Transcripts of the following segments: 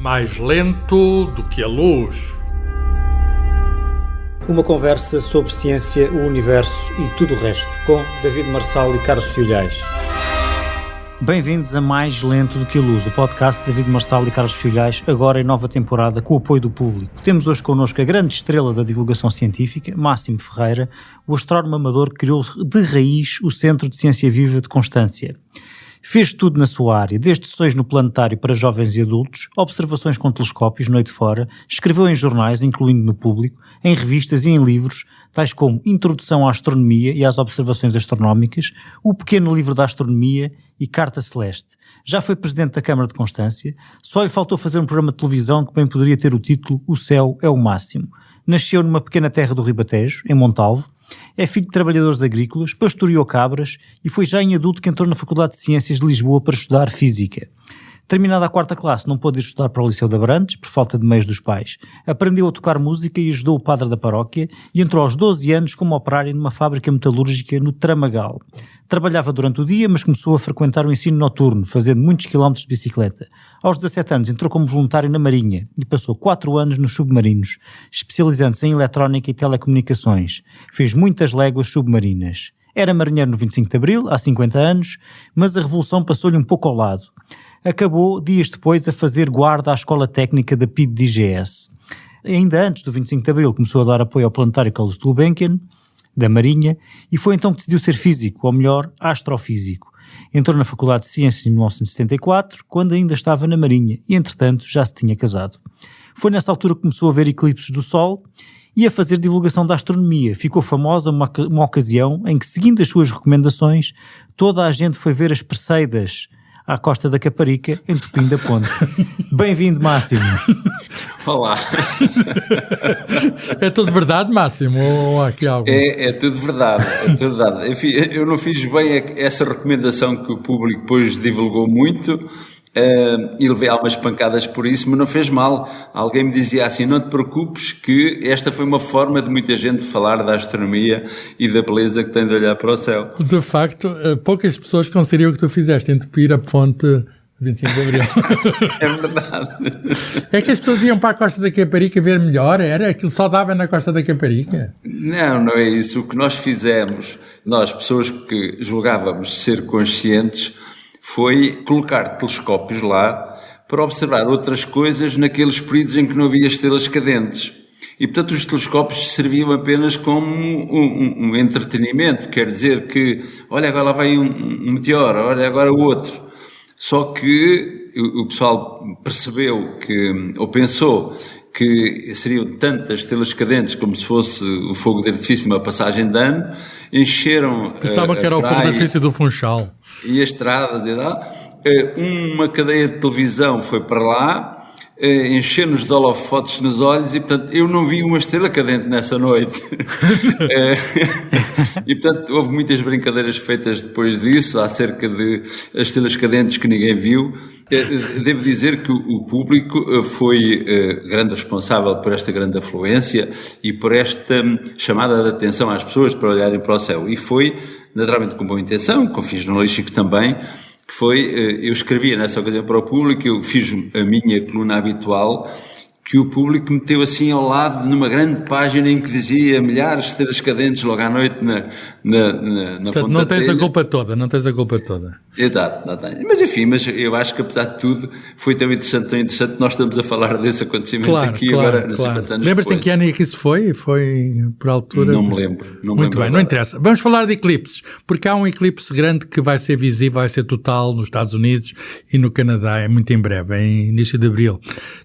Mais lento do que a luz. Uma conversa sobre ciência, o universo e tudo o resto, com David Marçal e Carlos Filhais. Bem-vindos a Mais Lento do que a Luz, o podcast de David Marçal e Carlos Filhais, agora em nova temporada, com o apoio do público. Temos hoje connosco a grande estrela da divulgação científica, Máximo Ferreira, o astrónomo amador que criou de raiz o Centro de Ciência Viva de Constância. Fez tudo na sua área, desde sessões no planetário para jovens e adultos, observações com telescópios noite fora, escreveu em jornais, incluindo no Público, em revistas e em livros, tais como Introdução à Astronomia e às Observações Astronómicas, O Pequeno Livro da Astronomia e Carta Celeste. Já foi presidente da Câmara de Constância, só lhe faltou fazer um programa de televisão que bem poderia ter o título O Céu é o Máximo. Nasceu numa pequena terra do Ribatejo, em Montalvo, é filho de trabalhadores agrícolas, pastoreou cabras e foi já em adulto que entrou na Faculdade de Ciências de Lisboa para estudar Física. Terminada a 4ª classe, não pôde ir estudar para o Liceu de Abrantes, por falta de meios dos pais. Aprendeu a tocar música e ajudou o padre da paróquia e entrou aos 12 anos como operário numa fábrica metalúrgica no Tramagal. Trabalhava durante o dia, mas começou a frequentar o ensino noturno, fazendo muitos quilómetros de bicicleta. Aos 17 anos entrou como voluntário na Marinha e passou 4 anos nos submarinos, especializando-se em eletrónica e telecomunicações. Fez muitas léguas submarinas. Era marinheiro no 25 de Abril, há 50 anos, mas a Revolução passou-lhe um pouco ao lado. Acabou, dias depois, a fazer guarda à Escola Técnica da PIDE-DGS. Ainda antes do 25 de Abril começou a dar apoio ao planetário Carlos Gulbenkian, da Marinha, e foi então que decidiu ser físico, ou melhor, astrofísico. Entrou na Faculdade de Ciências em 1974, quando ainda estava na Marinha, e entretanto já se tinha casado. Foi nessa altura que começou a ver eclipses do Sol e a fazer divulgação da astronomia. Ficou famosa uma ocasião em que, seguindo as suas recomendações, toda a gente foi ver as Perseidas à costa da Caparica, entupindo a ponte. Bem-vindo, Máximo. Olá. É tudo verdade, Máximo? Ou há aqui algo? É tudo verdade, é tudo verdade. Enfim, eu não fiz bem essa recomendação que o público depois divulgou muito e levei algumas pancadas por isso, mas não fez mal. Alguém me dizia assim, não te preocupes que esta foi uma forma de muita gente falar da astronomia e da beleza que tem de olhar para o céu. De facto, poucas pessoas conseguiriam o que tu fizeste, entupir a ponte 25 de Abril. É verdade. É que as pessoas iam para a Costa da Caparica ver melhor, era? Aquilo só dava na Costa da Caparica? Não é isso. O que nós fizemos, nós, pessoas que julgávamos ser conscientes, foi colocar telescópios lá para observar outras coisas naqueles períodos em que não havia estrelas cadentes. E, portanto, os telescópios serviam apenas como um entretenimento. Quer dizer que, olha, agora lá vem um meteoro, olha, agora o outro. Só que o pessoal percebeu que, ou pensou que seriam tantas estrelas cadentes como se fosse o fogo de artifício, uma passagem de ano, encheram Pensava que era o fogo de artifício do Funchal. E a estrada, uma cadeia de televisão foi para lá, enchendo-nos de holofotes nos olhos e, portanto, eu não vi uma estrela cadente nessa noite. E, portanto, houve muitas brincadeiras feitas depois disso, acerca de as estrelas cadentes que ninguém viu. Devo dizer que o público foi grande responsável por esta grande afluência e por esta chamada de atenção às pessoas para olharem para o céu. E foi, naturalmente, com boa intenção, com fins jornalísticos também, que foi, eu escrevia nessa ocasião para o público, eu fiz a minha coluna habitual, que o público meteu assim ao lado, numa grande página em que dizia milhares de estrelas cadentes logo à noite na Portanto, não tens a culpa toda, não tens a culpa toda. Exato, não tenho. Mas eu acho que apesar de tudo foi tão interessante, nós estamos a falar desse acontecimento aqui agora, não sei quantos anos. Lembras-te em que ano é que isso foi? Foi por altura? Não me lembro. Muito bem, não interessa. Vamos falar de eclipses, porque há um eclipse grande que vai ser visível, vai ser total nos Estados Unidos e no Canadá, é muito em breve, é em início de abril.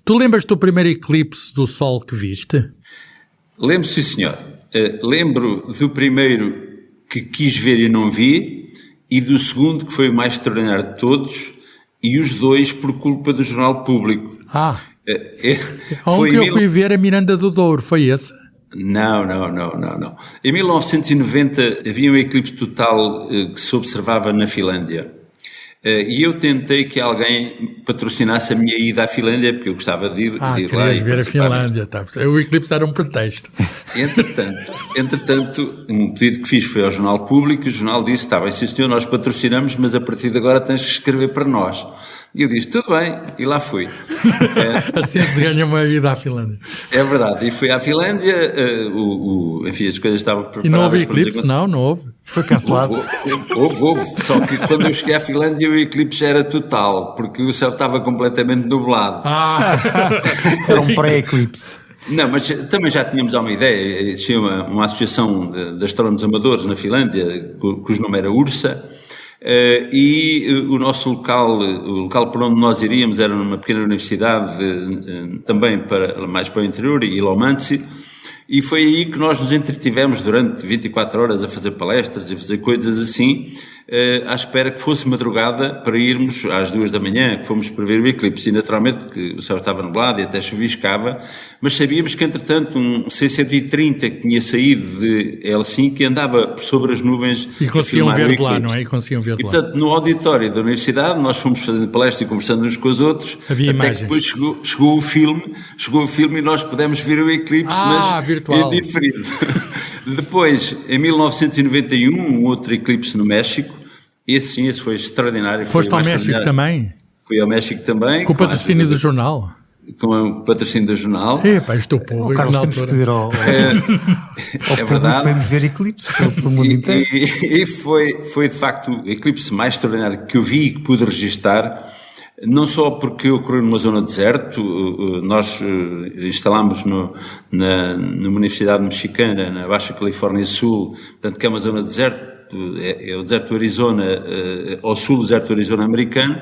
Tu lembras-te do primeiro eclipse do Sol que viste? Lembro, sim senhor. Lembro do primeiro que quis ver e não vi, e do segundo que foi o mais extraordinário de todos, e os dois por culpa do Jornal Público. Onde que eu fui ver a Miranda do Douro, foi esse? Não. Em 1990 havia um eclipse total que se observava na Finlândia. E eu tentei que alguém patrocinasse a minha ida à Finlândia, porque eu gostava de ir lá. Querias ver a Finlândia, tá. O eclipse era um pretexto. Entretanto, um pedido que fiz foi ao Jornal Público, e o jornal disse, está bem, sim senhor, nós patrocinamos, mas a partir de agora tens que escrever para nós. E eu disse, tudo bem, e lá fui. Assim se ganha uma ida à Finlândia. É verdade, e fui à Finlândia, enfim, as coisas estavam preparadas. E não houve eclipse? Não houve. Foi cancelado. Houve. Só que quando eu cheguei à Finlândia o eclipse era total, porque o céu estava completamente nublado. Era um pré-eclipse. Não, mas também já tínhamos uma ideia. Existia uma associação de astrónomos amadores na Finlândia, cujo nome era URSA, e o nosso local, o local por onde nós iríamos era numa pequena universidade, também mais para o interior, Ilomantsi, e foi aí que nós nos entretivemos durante 24 horas a fazer palestras e a fazer coisas assim, à espera que fosse madrugada para irmos às 2 da manhã, que fomos para ver o eclipse, e naturalmente que o céu estava nublado e até chuviscava, mas sabíamos que entretanto um C-130 que tinha saído de Helsinki andava sobre as nuvens e conseguiam ver de lá, não é? E conseguiam ver de lá. Portanto, no auditório da universidade nós fomos fazendo palestra e conversando uns com os outros, havia até imagens. Que depois chegou o filme e nós pudemos ver o eclipse, mas virtual. É diferente. Depois, em 1991, um outro eclipse no México. Esse foi extraordinário. Foste ao México também? Fui ao México também. Com o patrocínio do jornal? Com o patrocínio do jornal. Estou público Carlos, na temos que altura. pedir ao verdade. Podemos ver eclipses pelo mundo inteiro. E foi de facto o eclipse mais extraordinário que eu vi e que pude registar. Não só porque ocorreu numa zona de deserto, nós instalámos numa universidade mexicana, na Baixa Califórnia Sul, portanto que é uma zona de deserto, é o deserto do Arizona, ao sul do deserto do Arizona americano,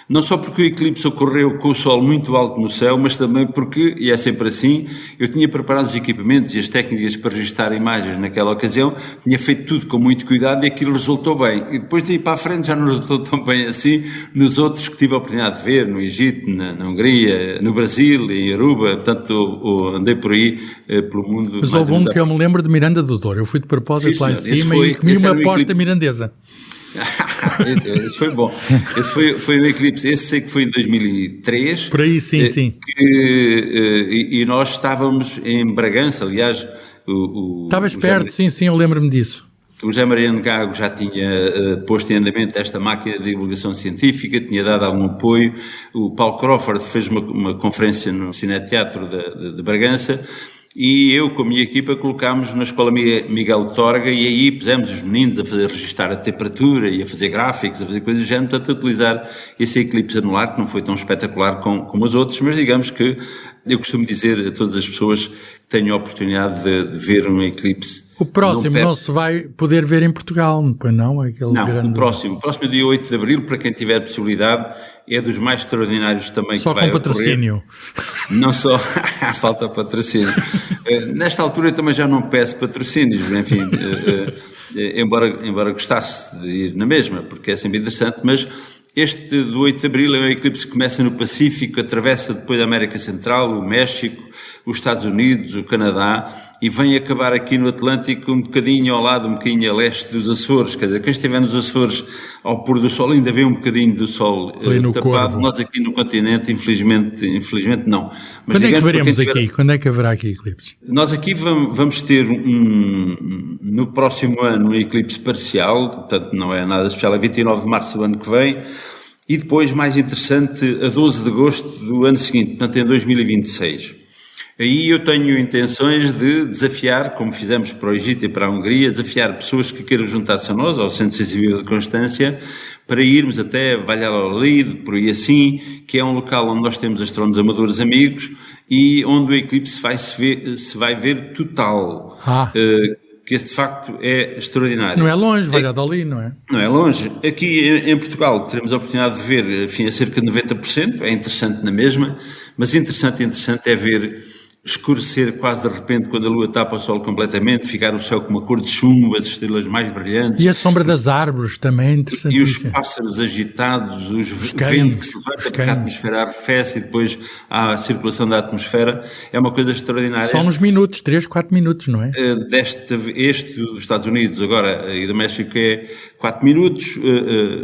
não só porque o eclipse ocorreu com o sol muito alto no céu, mas também porque, e é sempre assim, eu tinha preparado os equipamentos e as técnicas para registrar imagens naquela ocasião, tinha feito tudo com muito cuidado e aquilo resultou bem. E depois de ir para a frente já não resultou tão bem assim nos outros que tive a oportunidade de ver, no Egito, na Hungria, no Brasil, em Aruba, portanto andei por aí, pelo mundo. Mas houve um que eu me lembro de Miranda do Douro, eu fui de propósito lá em cima e comi uma posta mirandesa. Esse foi bom. Esse foi o eclipse. Esse sei que foi em 2003. Por aí, sim. E nós estávamos em Bragança, aliás. Estavas perto, sim, eu lembro-me disso. O José Mariano Gago já tinha posto em andamento esta máquina de divulgação científica, tinha dado algum apoio. O Paulo Crawford fez uma conferência no Cineteatro de Bragança. E eu, com a minha equipa, colocámos na Escola Miguel de Torga e aí pusemos os meninos a registar a temperatura e a fazer gráficos, a fazer coisas do género, portanto, a utilizar esse eclipse anular, que não foi tão espetacular como os outros, mas digamos que eu costumo dizer a todas as pessoas que tenham a oportunidade de ver um eclipse. O próximo não se vai poder ver em Portugal, pois não? O próximo dia 8 de Abril, para quem tiver possibilidade, é dos mais extraordinários também só que vai com patrocínio. Ocorrer. Não só, falta patrocínio. Nesta altura eu também já não peço patrocínios, enfim, embora gostasse de ir na mesma, porque é sempre interessante, mas este do 8 de Abril é um eclipse que começa no Pacífico, atravessa depois a América Central, o México, os Estados Unidos, o Canadá, e vem acabar aqui no Atlântico um bocadinho ao lado, um bocadinho a leste dos Açores. Quer dizer, quem estiver nos Açores ao pôr do sol ainda vê um bocadinho do sol tapado. Corvo. Nós aqui no continente, infelizmente não. Mas quando é que veremos aqui? Quando é que haverá aqui eclipse? Nós aqui vamos ter no próximo ano um eclipse parcial, portanto não é nada especial, é 29 de março do ano que vem, e depois, mais interessante, a 12 de agosto do ano seguinte, portanto em 2026. Aí eu tenho intenções de desafiar, como fizemos para o Egito e para a Hungria, desafiar pessoas que queiram juntar-se a nós, ao Centro Sensível de Constância, para irmos até Valladolid, por aí assim, que é um local onde nós temos astrónomos amadores amigos e onde o eclipse se vai ver total. Que de facto é extraordinário. Não é longe, Valladolid, não é? Não é longe. Aqui em Portugal teremos a oportunidade de ver, enfim, a cerca de 90%, é interessante na mesma, mas interessante é ver escurecer quase de repente quando a lua tapa o sol completamente, ficar o céu com uma cor de chumbo, as estrelas mais brilhantes. E a sombra das árvores também é interessante. E os pássaros agitados, o vento que se levanta porque a atmosfera arrefece e depois há a circulação da atmosfera, é uma coisa extraordinária. Só uns minutos, 3, 4 minutos, não é? Este dos Estados Unidos agora e do México é 4 minutos,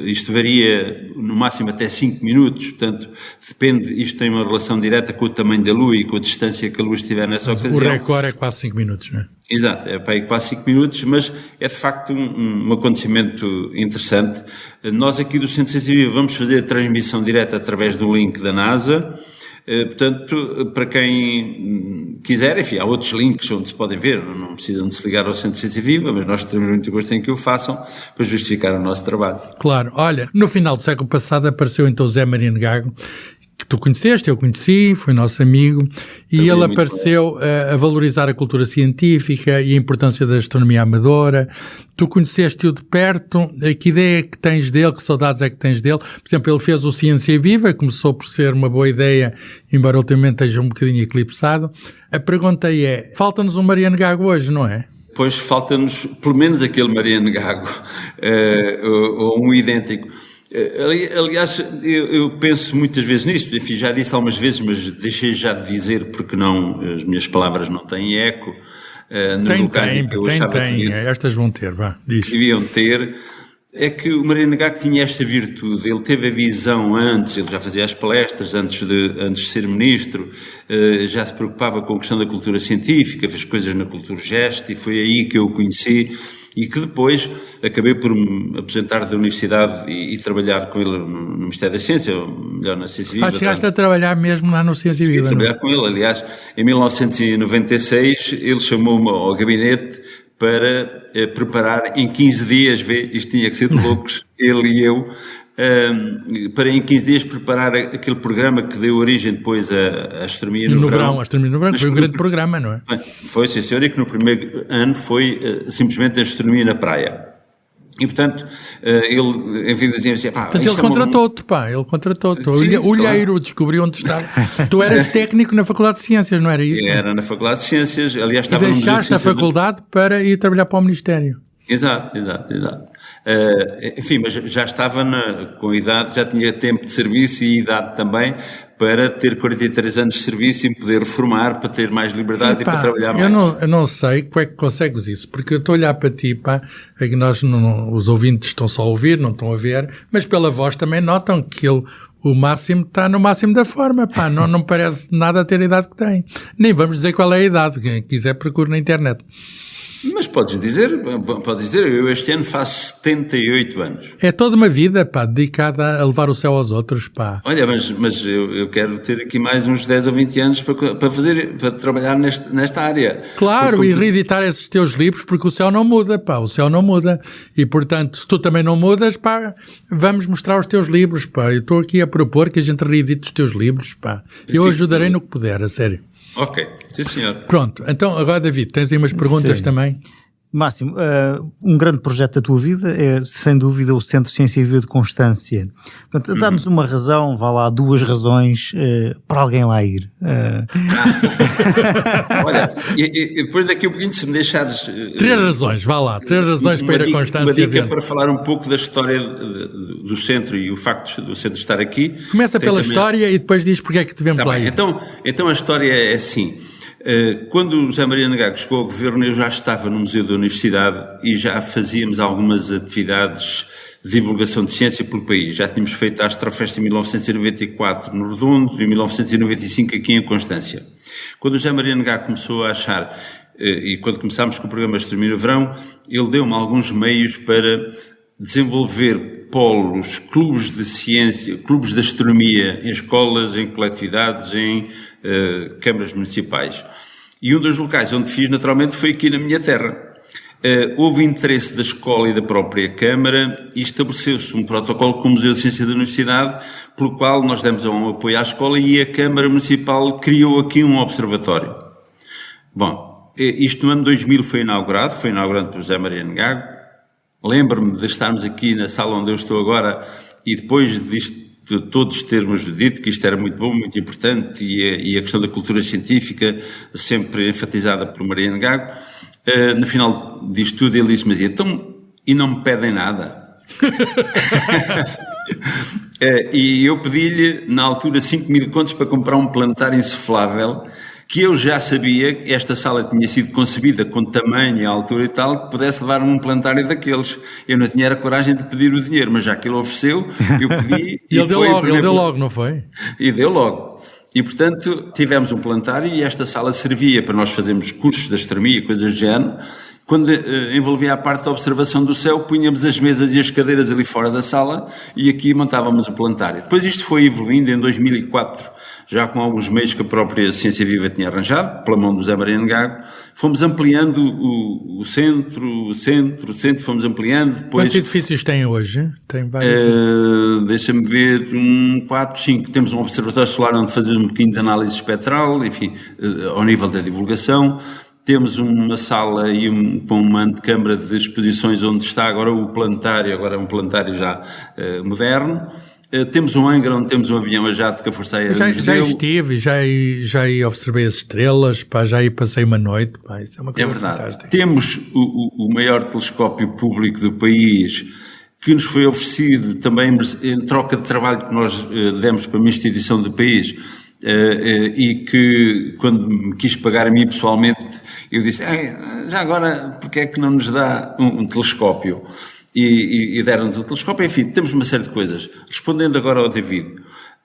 isto varia no máximo até 5 minutos, portanto, depende, isto tem uma relação direta com o tamanho da luz e com a distância que a luz estiver nessa ocasião. O recorde é quase 5 minutos, não é? Exato, é para aí quase 5 minutos, mas é de facto um acontecimento interessante. Nós aqui do Centro de Ciência Viva vamos fazer a transmissão direta através do link da NASA. Portanto, para quem quiser, enfim, há outros links onde se podem ver, não precisam de se ligar ao Centro de Ciência Viva, mas nós temos muito gosto em que o façam para justificar o nosso trabalho. Claro, olha, no final do século passado apareceu então José Mariano Gago, que tu conheceste, eu conheci, foi nosso amigo, e também ele apareceu a valorizar a cultura científica e a importância da astronomia amadora. Tu conheceste-o de perto, que ideia é que tens dele, que saudades é que tens dele? Por exemplo, ele fez o Ciência Viva, começou por ser uma boa ideia, embora ultimamente esteja um bocadinho eclipsado. A pergunta é, falta-nos um Mariano Gago hoje, não é? Pois falta-nos pelo menos aquele Mariano Gago, ou um idêntico. Aliás, eu penso muitas vezes nisto, enfim, já disse algumas vezes, mas deixei já de dizer porque não, as minhas palavras não têm eco nos locais em que eu achava que estas vão ter, deviam ter. É que o Mariano Gago tinha esta virtude, ele teve a visão antes, ele já fazia as palestras antes de ser ministro, já se preocupava com a questão da cultura científica, fez coisas na Cultura Gest e foi aí que eu o conheci e que depois acabei por me aposentar da universidade e trabalhar com ele no Ministério da Ciência, ou melhor, na Ciência Viva. Chegaste a trabalhar mesmo lá no Ciência Viva, trabalhar com ele, aliás, em 1996 ele chamou-me ao gabinete para preparar em 15 dias, isto tinha que ser de loucos, ele e eu, para em 15 dias preparar aquele programa que deu origem depois à Astronomia no Verão. A Astronomia no Verão, foi um grande programa, não é? Foi, sim senhor, e que no primeiro ano foi simplesmente a Astronomia na praia. E, portanto, ele, enfim, dizia assim... Portanto, ele contratou-te, ele contratou-te. O olheiro descobriu onde estava. Tu eras técnico na Faculdade de Ciências, não era isso? Era na Faculdade de Ciências, aliás, estava no Museu de Ciências... E deixaste a faculdade para ir trabalhar para o Ministério. Exato. Enfim, mas já estava com idade, já tinha tempo de serviço e idade também para ter 43 anos de serviço e me poder reformar, para ter mais liberdade e para trabalhar mais. Eu não sei como é que consegues isso, porque eu estou a olhar para ti, é que nós, os ouvintes estão só a ouvir, não estão a ver, mas pela voz também notam que ele... O máximo está no máximo da forma, não parece nada ter a idade que tem. Nem vamos dizer qual é a idade, quem quiser procure na internet. Mas pode dizer, eu este ano faço 78 anos. É toda uma vida, dedicada a levar o céu aos outros, Olha, mas eu quero ter aqui mais uns 10 ou 20 anos para trabalhar nesta área. Claro, e reeditar esses teus livros, porque o céu não muda, o céu não muda. E, portanto, se tu também não mudas, vamos mostrar os teus livros, Eu estou aqui a propor que a gente reedite os teus livros, Eu ajudarei no que puder, a sério. Ok, sim senhor. Pronto, então agora David, tens aí umas perguntas também? Máximo, um grande projeto da tua vida é, sem dúvida, o Centro de Ciência Viva de Constância. Portanto, dá-nos uma razão, vá lá, 2 razões para alguém lá ir. Olha, e depois daqui a pouquinho, se me deixares... 3 razões, vá lá, 3 razões para ir a Constância. Uma dica para falar um pouco da história do centro e o facto do centro estar aqui. Começa pela história e depois diz porque é que devemos lá ir. Então a história é assim... Quando o José Mariano Gago chegou ao governo, eu já estava no Museu da Universidade e já fazíamos algumas atividades de divulgação de ciência pelo país. Já tínhamos feito a Astrofest em 1994 no Redondo e em 1995 aqui em Constância. Quando o José Mariano Gago começou a achar, e quando começámos com o programa Astronomia no Verão, ele deu-me alguns meios para desenvolver polos, clubes de ciência, clubes de astronomia em escolas, em coletividades, em câmaras municipais. E um dos locais onde fiz, naturalmente, foi aqui na minha terra. Houve interesse da escola e da própria Câmara e estabeleceu-se um protocolo com o Museu de Ciência da Universidade, pelo qual nós demos um apoio à escola e a Câmara Municipal criou aqui um observatório. Bom, isto no ano 2000 foi inaugurado por José Mariano Gago. Lembro-me de estarmos aqui na sala onde eu estou agora e depois de todos termos dito que isto era muito bom, muito importante e a questão da cultura científica sempre enfatizada por Mariano Gago, no final disto tudo ele disse-me assim, então, e não me pedem nada? E eu pedi-lhe, na altura, 5.000 contos para comprar um planetário insuflável que eu já sabia que esta sala tinha sido concebida com tamanho e altura e tal, que pudesse levar um plantário daqueles. Eu não tinha a coragem de pedir o dinheiro, mas já que ele ofereceu, eu pedi. E ele deu logo, não foi? E deu logo. E, portanto, tivemos um plantário e esta sala servia para nós fazermos cursos de astronomia, coisas do género. Quando envolvia a parte da observação do céu, punhamos as mesas e as cadeiras ali fora da sala e aqui montávamos o plantário. Depois isto foi evoluindo em 2004, já com alguns meios que a própria Ciência Viva tinha arranjado, pela mão do José Mariano Gago. Fomos ampliando o centro, fomos ampliando. Depois, quantos edifícios tem hoje? Tem vários. Deixa-me ver, 4, 5. Temos um observatório solar onde fazemos um bocadinho de análise espectral, enfim, ao nível da divulgação. Temos uma sala e uma antecâmara de exposições onde está agora o planetário, agora é um planetário já moderno. Temos um hangar onde temos um avião a jato que a Força Aérea nos deu. Já estive, já observei as estrelas, já aí passei uma noite, isso é uma coisa fantástica. Temos o maior telescópio público do país, que nos foi oferecido também em troca de trabalho que nós demos para uma instituição do país, e que quando me quis pagar a mim pessoalmente, eu disse, já agora, porque é que não nos dá um telescópio? E deram-nos o telescópio. Enfim, temos uma série de coisas. Respondendo agora ao David,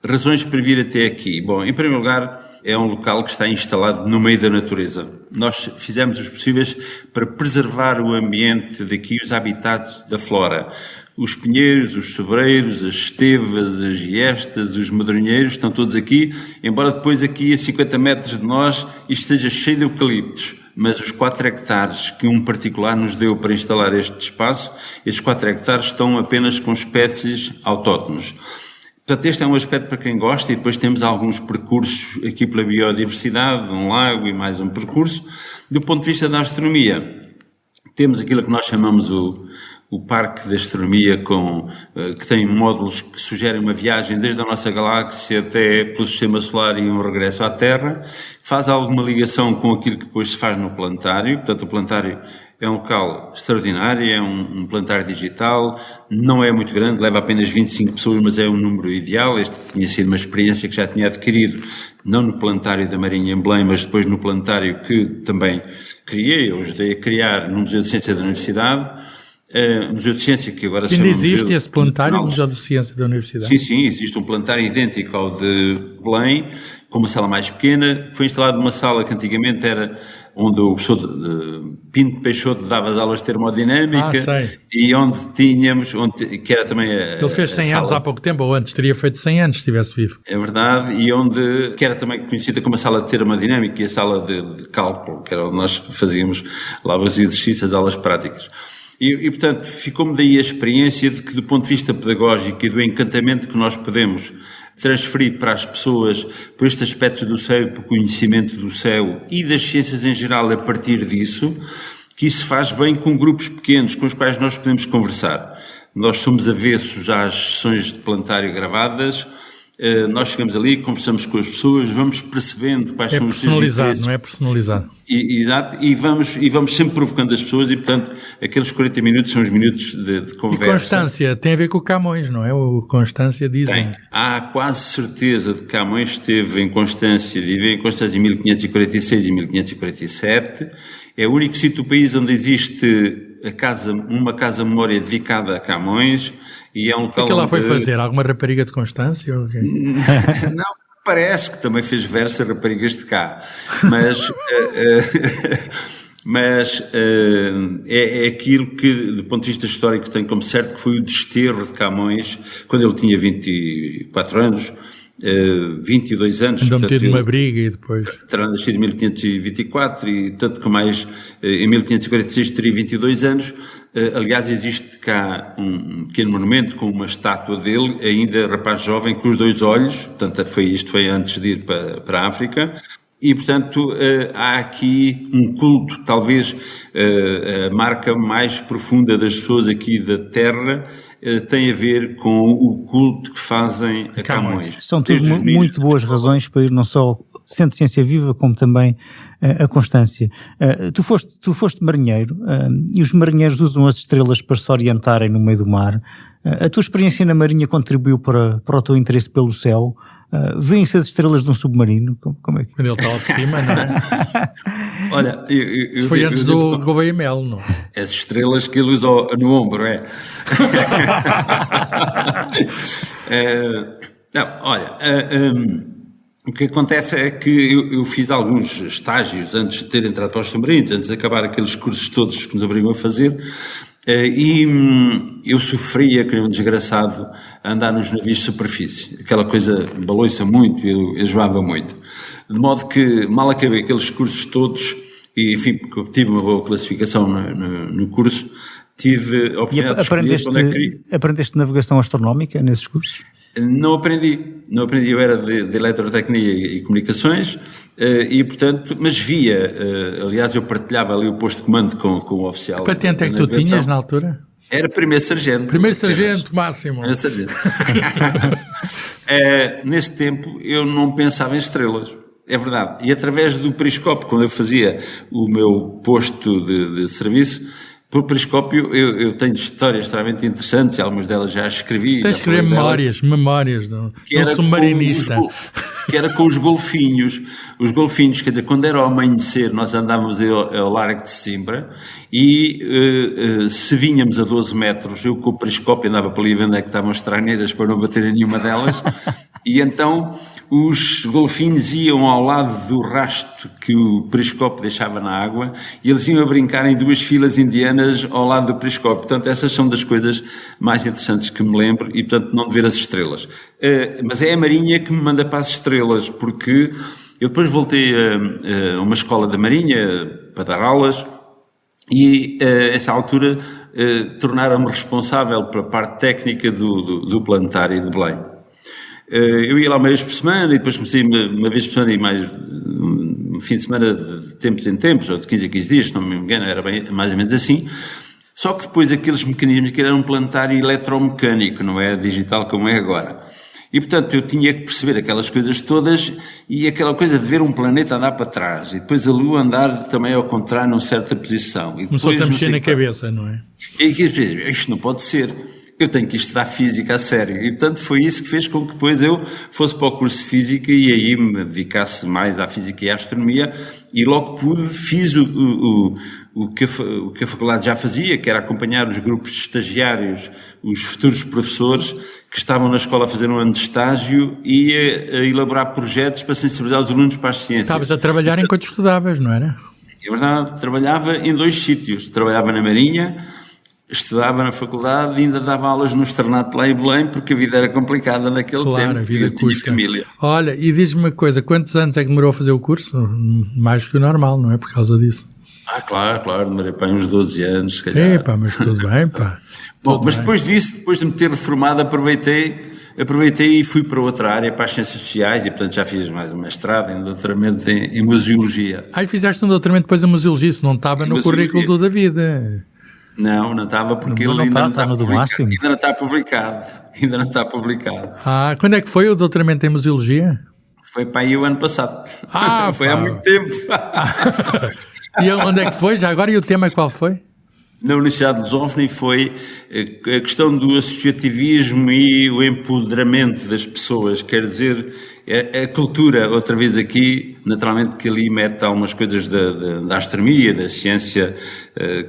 razões para vir até aqui. Bom, em primeiro lugar, é um local que está instalado no meio da natureza. Nós fizemos os possíveis para preservar o ambiente daqui, os habitats da flora. Os pinheiros, os sobreiros, as estevas, as giestas, os madronheiros estão todos aqui, embora depois aqui a 50 metros de nós isto esteja cheio de eucaliptos. Mas os 4 hectares que um particular nos deu para instalar este espaço, estes 4 hectares estão apenas com espécies autóctones. Portanto, este é um aspecto para quem gosta, e depois temos alguns percursos aqui pela biodiversidade, um lago e mais um percurso. Do ponto de vista da astronomia, temos aquilo que nós chamamos o Parque de Astronomia, que tem módulos que sugerem uma viagem desde a nossa galáxia até pelo Sistema Solar e um regresso à Terra. Faz alguma ligação com aquilo que depois se faz no planetário. Portanto, o planetário é um local extraordinário, é um planetário digital, não é muito grande, leva apenas 25 pessoas, mas é um número ideal. Esta tinha sido uma experiência que já tinha adquirido, não no planetário da Marinha em Belém, mas depois no planetário que também criei, eu ajudei a criar no Museu de Ciência da Universidade. Museu de Ciência, que agora se chama Ainda existe esse planetário, Museu de Ciência da Universidade? Sim, existe um planetário idêntico ao de Belém, com uma sala mais pequena. Foi instalado numa sala que antigamente era onde o professor Pinto Peixoto dava as aulas de termodinâmica, e onde tínhamos, que era também ele fez 100 anos há pouco tempo, ou antes, teria feito 100 anos se estivesse vivo. É verdade, e que era também conhecida como a sala de termodinâmica e a sala de cálculo, que era onde nós fazíamos lá os exercícios, as aulas práticas. E, portanto, ficou-me daí a experiência de que, do ponto de vista pedagógico e do encantamento que nós podemos transferir para as pessoas por estes aspectos do céu, por conhecimento do céu e das ciências em geral a partir disso, que isso faz bem com grupos pequenos com os quais nós podemos conversar. Nós somos avessos às sessões de planetário gravadas. Nós chegamos ali, conversamos com as pessoas, vamos percebendo quais são os seus interesses. Não é personalizado. Exato, e vamos sempre provocando as pessoas, e portanto aqueles 40 minutos são os minutos de conversa. E Constância tem a ver com o Camões, não é? O Constância dizem. Há quase certeza de que Camões esteve em Constância, viveu em Constância em 1546 e 1547. É o único sítio do país onde existe uma casa-memória dedicada a Camões, e é um local. O que lá foi fazer? Alguma rapariga de Constância? Ou okay? Não, parece que também fez verso a raparigas de cá, mas é aquilo que, do ponto de vista histórico, tem como certo que foi o desterro de Camões quando ele tinha 24 anos. 22 anos. Andou metido numa briga e depois... Terá nascido em 1524 e tanto que mais em 1546 teria 22 anos. Aliás, existe cá um pequeno monumento com uma estátua dele, ainda rapaz jovem, com os 2 olhos, portanto isto foi antes de ir para a África. E, portanto, há aqui um culto, talvez a marca mais profunda das pessoas aqui da Terra tem a ver com o culto que fazem a Camões. São tudo muito boas razões para ir não só Centro de Ciência Viva, como também a Constância. Tu foste marinheiro, e os marinheiros usam as estrelas para se orientarem no meio do mar. A tua experiência na Marinha contribuiu para o teu interesse pelo céu? Vêm-se as estrelas de um submarino? Como é que... Quando ele está lá de cima, não é? Olha, Foi antes do Gouveia Melo, não é? As estrelas que ele usa no ombro, é? Não, olha, o que acontece é que eu fiz alguns estágios antes de ter entrado para os submarinos, antes de acabar aqueles cursos todos que nos obrigam a fazer, e eu sofria, que um desgraçado, a andar nos navios de superfície. Aquela coisa baloiça muito, eu enjoava muito. De modo que, mal acabei aqueles cursos todos, e enfim, porque eu tive uma boa classificação no curso, tive a oportunidade de escolher onde é que queria. Aprendeste navegação astronómica nesses cursos? Não aprendi, eu era de eletrotecnia e comunicações, e portanto, mas via, aliás eu partilhava ali o posto de comando com o oficial. Que patente é que tu tinhas na altura? Era primeiro sargento. Primeiro sargento, máximo. Primeiro sargento. Nesse tempo eu não pensava em estrelas, é verdade, e através do periscópio, quando eu fazia o meu posto de serviço, por periscópio, eu tenho histórias extremamente interessantes, algumas delas já escrevi. Tens de escrever memórias do submarinista. Que era com os golfinhos. Os golfinhos, quer dizer, quando era ao amanhecer, nós andávamos ao largo de Sesimbra e se vinhamos a 12 metros, eu com o periscópio andava para ali vendo é que estavam as traneiras para não bater em nenhuma delas, e então os golfinhos iam ao lado do rasto que o periscópio deixava na água e eles iam a brincar em duas filas indianas ao lado do periscópio. Portanto, essas são das coisas mais interessantes que me lembro e, portanto, não de ver as estrelas. Mas é a Marinha que me manda para as estrelas, porque eu depois voltei a uma escola da Marinha para dar aulas e, a essa altura, tornaram-me responsável pela parte técnica do planetário de Belém. Eu ia lá uma vez por semana e depois comecei uma vez por semana e mais um fim de semana de tempos em tempos, ou de 15 a 15 dias, se não me engano, era bem, mais ou menos assim. Só que depois aqueles mecanismos que eram um planetário eletromecânico, não é digital como é agora. E, portanto, eu tinha que perceber aquelas coisas todas e aquela coisa de ver um planeta andar para trás e depois a Lua andar também ao contrário numa certa posição. E depois, começou a mexer na cabeça, não é? E isto não pode ser. Eu tenho que estudar física a sério. E, portanto, foi isso que fez com que depois eu fosse para o curso de física e aí me dedicasse mais à física e à astronomia e logo fiz o que a faculdade já fazia, que era acompanhar os grupos de estagiários, os futuros professores que estavam na escola a fazer um ano de estágio e a elaborar projetos para sensibilizar os alunos para as ciências. Estavas a trabalhar enquanto estudavas, não era? É verdade, trabalhava em 2 sítios. Trabalhava na Marinha, estudava na faculdade e ainda dava aulas no externato lá em Belém, porque a vida era complicada naquele tempo. Claro, a vida tinha família. Olha, e diz-me uma coisa, quantos anos é que demorou a fazer o curso? Mais que o normal, não é? Por causa disso. Claro, demorei para uns 12 anos, se calhar. Mas tudo bem, pá. Bom, mas depois disso, depois de me ter reformado, aproveitei e fui para outra área, para as ciências sociais, e portanto já fiz mais um mestrado, um doutoramento em museologia. E fizeste um doutoramento depois em museologia, isso não estava no currículo do David. Não estava porque ele ainda não está publicado. Ainda não está publicado. Quando é que foi o doutoramento em museologia? Foi para aí o ano passado. Foi há muito tempo. E onde é que foi? Já agora, e o tema qual foi? Na Universidade de Lusófona foi a questão do associativismo e o empoderamento das pessoas, quer dizer, a cultura, outra vez aqui, naturalmente que ali mete algumas coisas da astronomia, da ciência,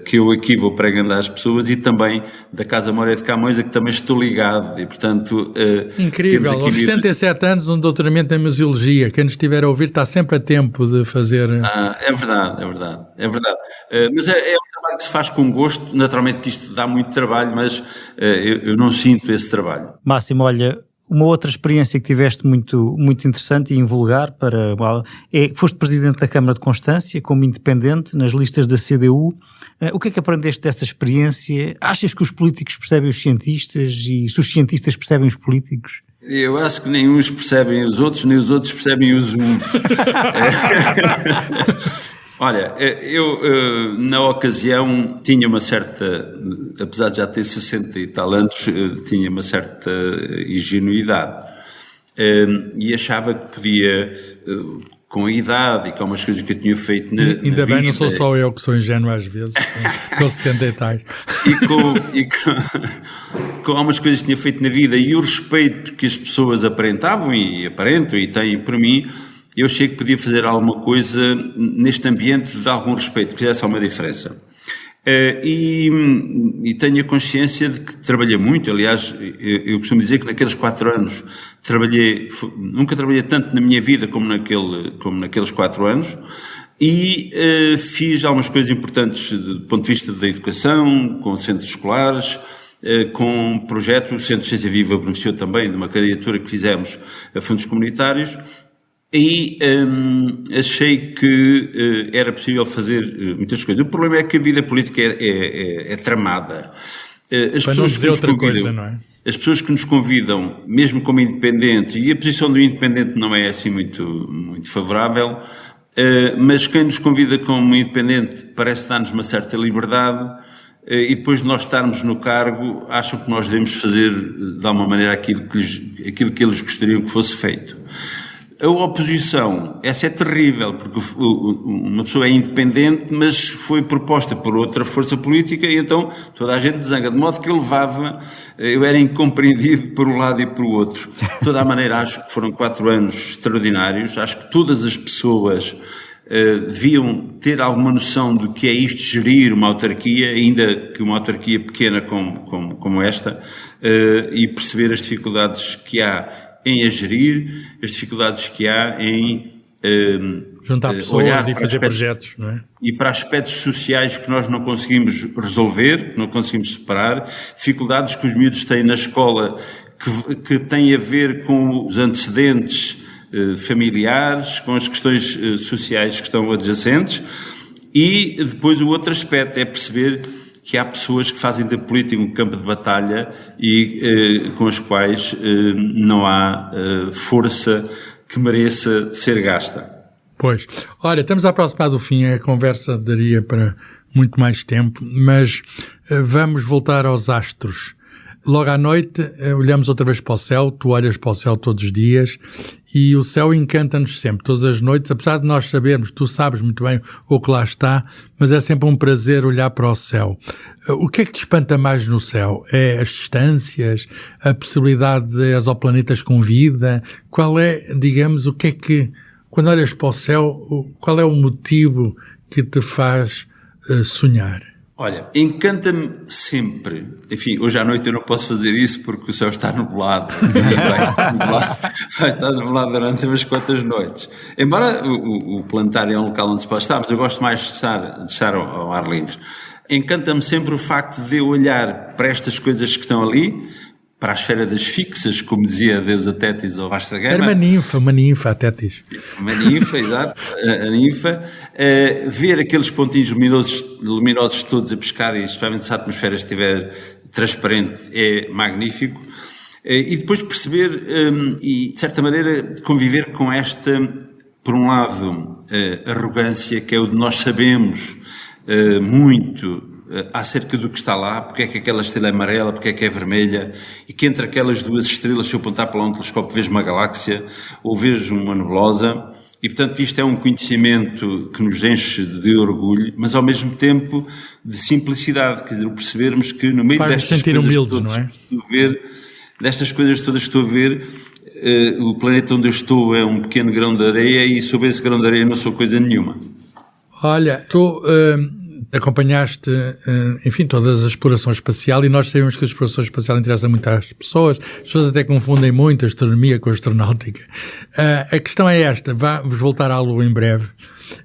que eu aqui vou pregando às pessoas, e também da Casa Moreira de Camões, a que também estou ligado, e portanto... Incrível, aos 77 anos um doutoramento em museologia, quem nos estiver a ouvir está sempre a tempo de fazer... É verdade. Mas é um trabalho que se faz com gosto, naturalmente que isto dá muito trabalho, mas eu não sinto esse trabalho. Máximo, olha... Uma outra experiência que tiveste muito, muito interessante e invulgar foste presidente da Câmara de Constância como independente nas listas da CDU. O que é que aprendeste dessa experiência? Achas que os políticos percebem os cientistas e se os cientistas percebem os políticos? Eu acho que nem uns percebem os outros, nem os outros percebem os uns. Olha, eu na ocasião tinha uma certa, apesar de já ter 60 e tal anos, tinha uma certa ingenuidade e achava que podia com a idade e com umas coisas que eu tinha feito na vida. Ainda bem, não sou só eu que sou ingênuo às vezes, com 60 e tais. Com algumas coisas que tinha feito na vida e o respeito que as pessoas aparentavam e aparentam e têm por mim, eu achei que podia fazer alguma coisa neste ambiente de algum respeito, que fizesse alguma diferença. E tenho a consciência de que trabalhei muito. Aliás, eu costumo dizer que naqueles 4 anos nunca trabalhei tanto na minha vida como naqueles 4 anos, e fiz algumas coisas importantes do ponto de vista da educação, com centros escolares, com um projeto. O Centro de Ciência Viva beneficiou também de uma candidatura que fizemos a fundos comunitários. E achei que era possível fazer muitas coisas. O problema é que a vida política é tramada. As Para não dizer outra coisa, não é? As pessoas que nos convidam, mesmo como independente, e a posição do independente não é assim muito favorável, mas quem nos convida como independente parece dar-nos uma certa liberdade, e depois de nós estarmos no cargo, acham que nós devemos fazer de alguma maneira aquilo que eles gostariam que fosse feito. A oposição, essa é terrível, porque uma pessoa é independente, mas foi proposta por outra força política e então toda a gente desanga, de modo que eu era incompreendido por um lado e por outro. De toda a maneira, acho que foram 4 anos extraordinários, acho que todas as pessoas deviam ter alguma noção do que é isto de gerir uma autarquia, ainda que uma autarquia pequena como esta, e perceber as dificuldades que há em a gerir, as dificuldades que há em juntar pessoas e fazer projetos, não é? E para aspectos sociais que nós não conseguimos resolver, que não conseguimos separar, dificuldades que os miúdos têm na escola que têm a ver com os antecedentes familiares, com as questões sociais que estão adjacentes, e depois o outro aspecto é perceber que há pessoas que fazem da política um campo de batalha e com as quais não há força que mereça ser gasta. Pois. Olha, estamos a aproximar do fim, a conversa daria para muito mais tempo, mas vamos voltar aos astros. Logo à noite, olhamos outra vez para o céu, tu olhas para o céu todos os dias e o céu encanta-nos sempre, todas as noites, apesar de nós sabermos, tu sabes muito bem o que lá está, mas é sempre um prazer olhar para o céu. O que é que te espanta mais no céu? É as distâncias, a possibilidade de exoplanetas com vida? Qual é, digamos, o que é que, quando olhas para o céu, qual é o motivo que te faz sonhar? Olha, encanta-me sempre, enfim, hoje à noite eu não posso fazer isso porque o céu está nublado, vai estar nublado durante umas quantas noites. Embora o planetário é um local onde se pode estar, mas eu gosto mais de estar ao ar livre. Encanta-me sempre o facto de eu olhar para estas coisas que estão ali, para a esfera das fixas, como dizia a deusa Tétis ou Vasta Gama. Era uma ninfa, a Tétis. Uma ninfa, exato, a ninfa. Ver aqueles pontinhos luminosos todos a pescar, e especialmente se a atmosfera estiver transparente, é magnífico. E depois perceber e, de certa maneira, conviver com esta, por um lado, arrogância, que é o de nós sabemos muito acerca do que está lá, porque é que aquela estrela é amarela, porque é que é vermelha, e que entre aquelas duas estrelas, se eu apontar para lá um telescópio, vejo uma galáxia ou vejo uma nebulosa, e portanto isto é um conhecimento que nos enche de orgulho, mas ao mesmo tempo de simplicidade, quer dizer, percebermos que no meio destas coisas humildes, todas, não é? Destas coisas todas que estou a ver, o planeta onde eu estou é um pequeno grão de areia, e sobre esse grão de areia não sou coisa nenhuma. Olha, tu acompanhaste, enfim, todas a exploração espacial, e nós sabemos que a exploração espacial interessa muito às pessoas. As pessoas até confundem muito a astronomia com a astronáutica. A questão é esta: vamos voltar à Lua em breve.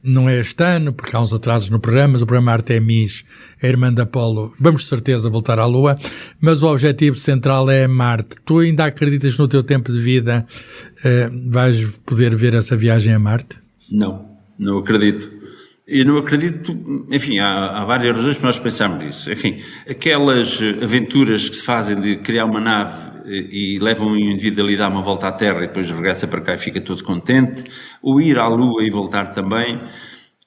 Não é este ano, porque há uns atrasos no programa, mas o programa Artemis, a irmã da Apolo, vamos de certeza voltar à Lua, mas o objetivo central é Marte. Tu ainda acreditas no teu tempo de vida vais poder ver essa viagem a Marte? Não acredito. Eu não acredito, enfim, há várias razões para nós pensarmos nisso. Enfim, aquelas aventuras que se fazem de criar uma nave e levam um indivíduo ali a dar uma volta à Terra e depois regressa para cá e fica todo contente, ou ir à Lua e voltar também.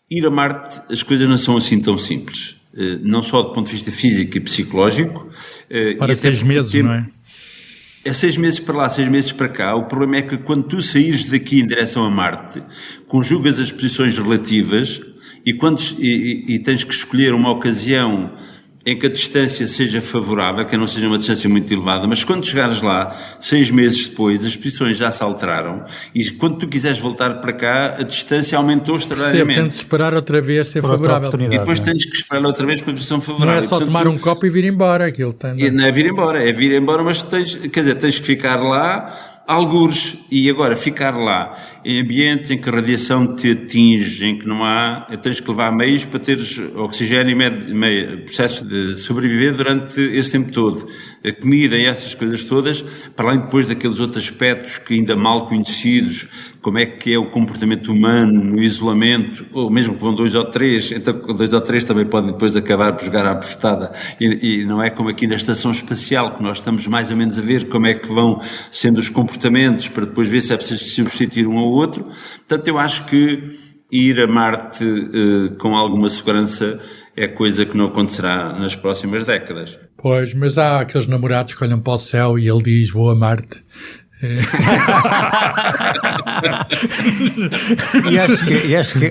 Ir a Marte, as coisas não são assim tão simples, não só do ponto de vista físico e psicológico. Ora, 6 meses, não é? é 6 meses para lá, 6 meses para cá. O problema é que quando tu saíres daqui em direção a Marte, conjugas as posições relativas e tens que escolher uma ocasião em que a distância seja favorável, que não seja uma distância muito elevada, mas quando chegares lá, 6 meses depois, as posições já se alteraram e quando tu quiseres voltar para cá, a distância aumentou extraordinariamente. Tens de esperar outra vez ser favorável. E depois tens que esperar outra vez para a posição favorável. Não é só portanto, tomar um copo e vir embora. Aquilo não é vir embora, mas tens que ficar lá, algures, e agora ficar lá em ambiente em que a radiação te atinge, em que não há, tens que levar meios para teres oxigênio e processo de sobreviver durante esse tempo todo. A comida e essas coisas todas, para além depois daqueles outros aspectos que ainda mal conhecidos, como é que é o comportamento humano no isolamento, ou mesmo que vão 2 ou 3, então 2 ou 3 também podem depois acabar por jogar à bofetada, e não é como aqui na estação espacial, que nós estamos mais ou menos a ver como é que vão sendo os comportamentos, para depois ver se é preciso substituir um ao outro. Portanto, eu acho que ir a Marte com alguma segurança é coisa que não acontecerá nas próximas décadas. Pois, mas há aqueles namorados que olham para o céu e ele diz, vou a Marte.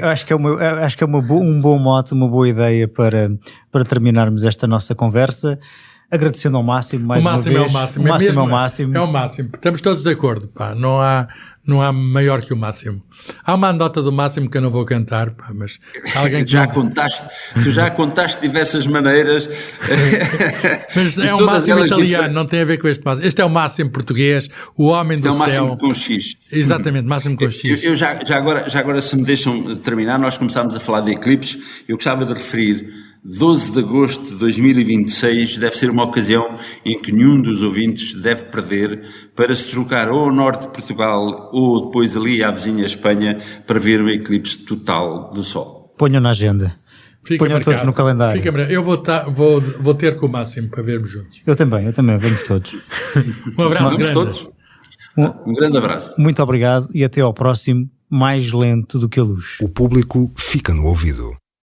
Acho que é um bom mote, uma boa ideia para terminarmos esta nossa conversa. Agradecendo ao Máximo mais uma vez. O Máximo é o Máximo. É o Máximo. Estamos todos de acordo, pá. Não há maior que o Máximo. Há uma anedota do Máximo que eu não vou cantar, pá, mas alguém que tu já contaste de diversas maneiras. Mas é um Máximo italiano, não tem a ver com este Máximo. Este é o Máximo português, o homem do céu. É o Máximo com X. Exatamente, Máximo com X. Eu já agora, se me deixam terminar, nós começámos a falar de eclipses, eu gostava de referir 12 de agosto de 2026 deve ser uma ocasião em que nenhum dos ouvintes deve perder para se deslocar ou ao norte de Portugal ou depois ali à vizinha Espanha para ver o eclipse total do Sol. Ponham na agenda. Ponham todos no calendário. Eu vou ter com o Máximo para vermos juntos. Eu também, vamos todos. Um abraço grande. Todos. Um grande abraço. Muito obrigado e até ao próximo Mais Lento do que a Luz. O público fica no ouvido.